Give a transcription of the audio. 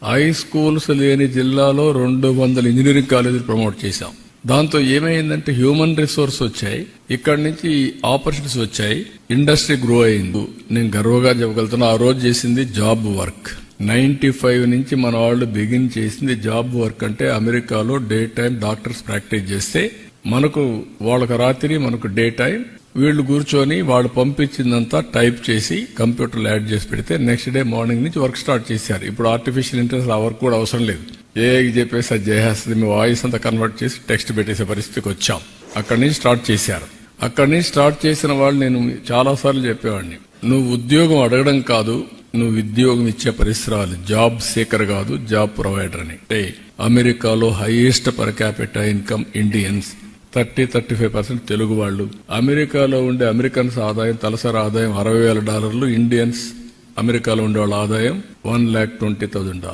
High schools లేని జిల్లాలో 200 engineering కాలేజీలు ప్రమోట్ చేశాం. దాంతో ఏమైందంటే హ్యూమన్ రిసోర్స్ వచ్చాయి, ఇక్కడి నుంచి ఆపర్చునిటీస్ వచ్చాయి, ఇండస్ట్రీ గ్రో అయింది. నేను గర్వంగా చెప్పగలుగుతున్నా, ఆ రోజు చేసింది జాబ్ వర్క్. 95 నుంచి మన వాళ్ళు బిగిన్ చేసింది జాబ్ వర్క్. అంటే అమెరికాలో డే టైం డాక్టర్స్ ప్రాక్టీస్ చేస్తే మనకు వాళ్ళకి రాత్రి, మనకు డే టైం. వీళ్ళు కూర్చొని వాళ్ళు పంపించిందంతా టైప్ చేసి కంప్యూటర్లో యాడ్ చేసి పెడితే నెక్స్ట్ డే మార్నింగ్ నుంచి వర్క్ స్టార్ట్ చేశారు. ఇప్పుడు ఆర్టిఫిషియల్ ఇంటెలిజెన్స్ ఆ వర్క్ కూడా అవసరం లేదు, ఏఐకి చెప్పేసి అది చేసేస్తుంది. మీ వాయిస్ అంతా కన్వర్ట్ చేసి టెక్స్ట్ పెట్టేసే పరిస్థితికి వచ్చాం. అక్కడి నుంచి స్టార్ట్ చేశారు. అక్కడి నుంచి స్టార్ట్ చేసిన వాళ్ళు, నేను చాలా సార్లు చెప్పేవాడిని, నువ్వు ఉద్యోగం అడగడం కాదు, నువ్వు ఉద్యోగం ఇచ్చే పరిసరాలు. జాబ్ సీకర్ కాదు, జాబ్ ప్రొవైడర్ అని. అంటే అమెరికాలో highest per capita income Indians, 30-35% Telugu వాళ్ళు. అమెరికాలో ఉండే అమెరికన్స్ ఆదాయం, తలసరి ఆదాయం $60,000. ఇండియన్స్ అమెరికాలో ఉండే వాళ్ళ ఆదాయం $1,20,000.